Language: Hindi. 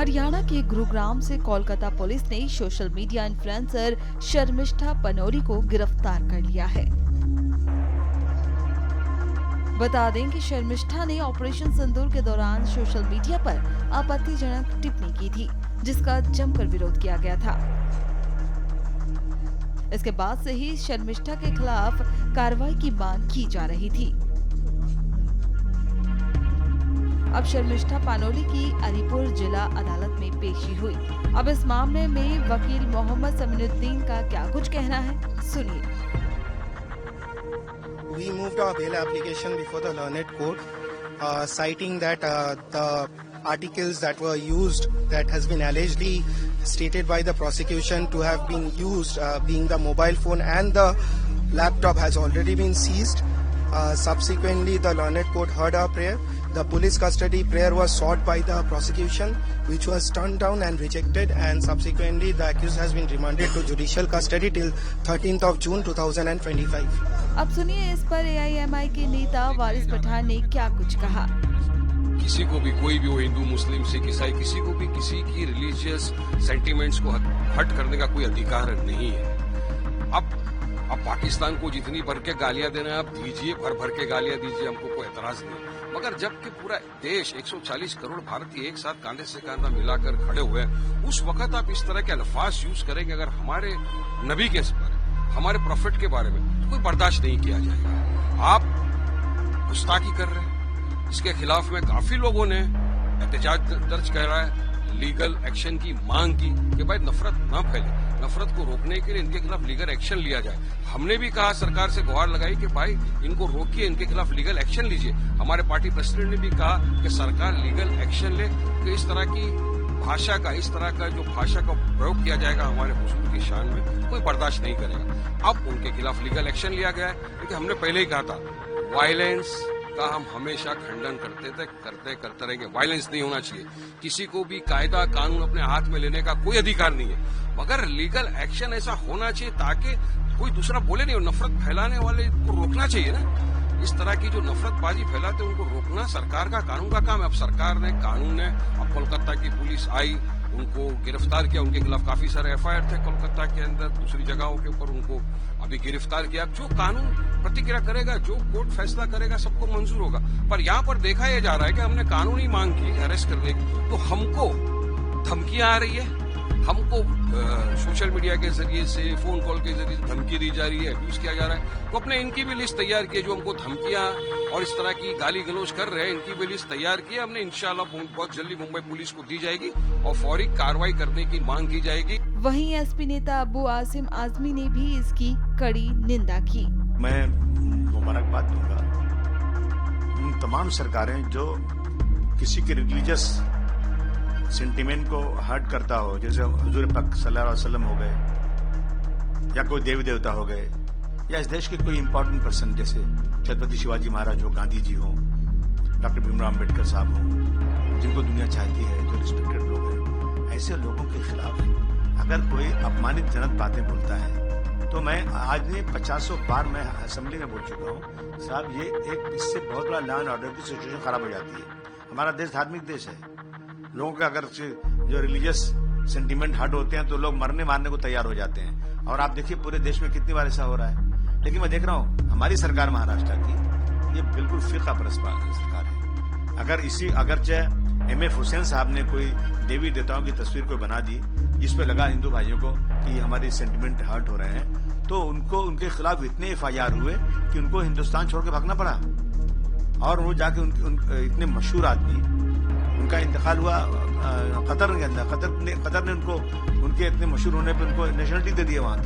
हरियाणा के गुरुग्राम से कोलकाता पुलिस ने सोशल मीडिया इन्फ्लुएंसर शर्मिष्ठा पनोरी को गिरफ्तार कर लिया है। बता दें कि शर्मिष्ठा ने ऑपरेशन सिंदूर के दौरान सोशल मीडिया पर आपत्तिजनक टिप्पणी की थी, जिसका जमकर विरोध किया गया था। इसके बाद से ही शर्मिष्ठा के खिलाफ कार्रवाई की मांग की जा रही थी। अब शर्मिष्ठा पानोली की अलीपुर जिला अदालत में पेशी हुई। अब इस मामले में वकील मोहम्मद समीनुद्दीन का क्या कुछ कहना है, सुनिए। We moved our bail application before the learned court, citing that the articles that were used, that has been allegedly stated by the prosecution to have been used, being the mobile phone and the laptop, has already been seized. Subsequently, the learned court heard our prayer. The police custody prayer was sought by the prosecution, which was turned down and rejected, and subsequently the accused has been remanded to judicial custody till 13th of June 2025. अब सुनिए इस पर AIMI के नेता वारिस पठान ने क्या कुछ कहा। किसी को भी, कोई भी हो, हिंदू, मुस्लिम, सिख, ईसाई, किसी को भी किसी की रिलीजियस सेंटिमेंट्स को हट करने का कोई अधिकार नहीं है। अब पाकिस्तान को जितनी भर के गालियां देना है आप दीजिए, भर भर के गालियां दीजिए, हमको कोई एतराज नहीं। मगर जबकि पूरा देश 140 करोड़ भारतीय एक साथ कांधे से कांधा मिलाकर खड़े हुए हैं, उस वक्त आप इस तरह के अल्फाज यूज करेंगे अगर हमारे नबी के बारे में, हमारे प्रॉफिट के बारे में, तो कोई बर्दाश्त नहीं किया जाएगा। आप गुस्ताखी कर रहे हैं, इसके खिलाफ में काफी लोगों ने एहतजाज दर्ज करा है, लीगल एक्शन की मांग की कि भाई नफरत न फैले, नफरत को रोकने के लिए इनके खिलाफ लीगल एक्शन लिया जाए। हमने भी कहा, सरकार से गुहार लगाई कि भाई इनको रोकिए, इनके खिलाफ लीगल एक्शन लीजिए। हमारे पार्टी प्रेसिडेंट ने भी कहा कि सरकार लीगल एक्शन ले, कि इस तरह की भाषा का, इस तरह का जो भाषा का प्रयोग किया जाएगा हमारे हुजूर की शान में, कोई बर्दाश्त नहीं करेगा। अब उनके खिलाफ लीगल एक्शन लिया गया है, लेकिन हमने पहले ही कहा था वायलेंस का हम हमेशा खंडन करते रहेंगे। वायलेंस नहीं होना चाहिए, किसी को भी कायदा कानून अपने हाथ में लेने का कोई अधिकार नहीं है, मगर लीगल एक्शन ऐसा होना चाहिए ताकि कोई दूसरा बोले नहीं, और नफरत फैलाने वाले को रोकना चाहिए ना। इस तरह की जो नफरतबाजी फैलाते उनको रोकना सरकार का, कानून का काम है। अब सरकार ने, कानून ने, अब कोलकाता की पुलिस आई, उनको गिरफ्तार किया, उनके खिलाफ काफी सारे FIR थे कोलकाता के अंदर, दूसरी जगहों के ऊपर, उनको अभी गिरफ्तार किया। जो कानून प्रतिक्रिया करेगा, जो कोर्ट फैसला करेगा, सबको मंजूर होगा। पर यहाँ पर देखा यह जा रहा है कि हमने कानूनी मांग की अरेस्ट करने की, तो हमको धमकियां आ रही है, हमको सोशल मीडिया के जरिए से, फोन कॉल के जरिए धमकी दी जा रही है, अब्यूज किया जा रहा है। तो अपने इनकी भी लिस्ट तैयार की है, जो हमको धमकियां और इस तरह की गाली गलौज कर रहे हैं, इनकी भी लिस्ट तैयार की है हमने। इंशाल्लाह बहुत जल्दी मुंबई पुलिस को दी जाएगी और फौरी कार्रवाई करने की मांग की जाएगी। वहीं SP नेता अबू आसिम आजमी ने भी इसकी कड़ी निंदा की। मैं मुबारकबाद दूंगा उन तमाम सरकारें जो किसी के रिलीजियस सेंटिमेंट को हर्ट करता हो, जैसे हुजूर पाक सल्लल्लाहु अलैहि वसल्लम हो गए, या कोई देवी देवता हो गए, या इस देश के कोई इंपॉर्टेंट पर्सन जैसे छत्रपति शिवाजी महाराज हो, गांधी जी हो, डॉक्टर भीमराव अम्बेडकर साहब हो, जिनको दुनिया चाहती है, जो रिस्पेक्टेड लोग हैं, ऐसे लोगों के खिलाफ अगर कोई अपमानितजनक बातें बोलता है, तो मैं आज ने 50 बार मैं असेंबली में बोल चुका हूँ, साहब ये एक इससे बहुत बड़ा लॉ एंड ऑर्डर की सिचुएशन खराब हो जाती है। हमारा देश धार्मिक देश है, लोगों का अगर जो रिलीजियस सेंटिमेंट हर्ट होते हैं तो लोग मरने मारने को तैयार हो जाते हैं। और आप देखिए पूरे देश में कितनी बार ऐसा हो रहा है। लेकिन मैं देख रहा हूँ हमारी सरकार महाराष्ट्र की, ये बिल्कुल फिरका परस्त सरकार है। अगर चाहे MF हुसैन साहब ने कोई देवी देवताओं की तस्वीर को बना दी, जिस पे लगा हिंदू भाइयों को कि हमारे सेंटिमेंट हर्ट हो रहे हैं, तो उनके खिलाफ इतने FIR हुए कि उनको हिंदुस्तान छोड़ के भागना पड़ा। और वो जाके इतने मशहूर आदमी, उनका इंतकाल हुआ कतर के अंदर, कतर ने उनको, उनके इतने मशहूर होने पर उनको नेशनलिटी दे दिया वहां की।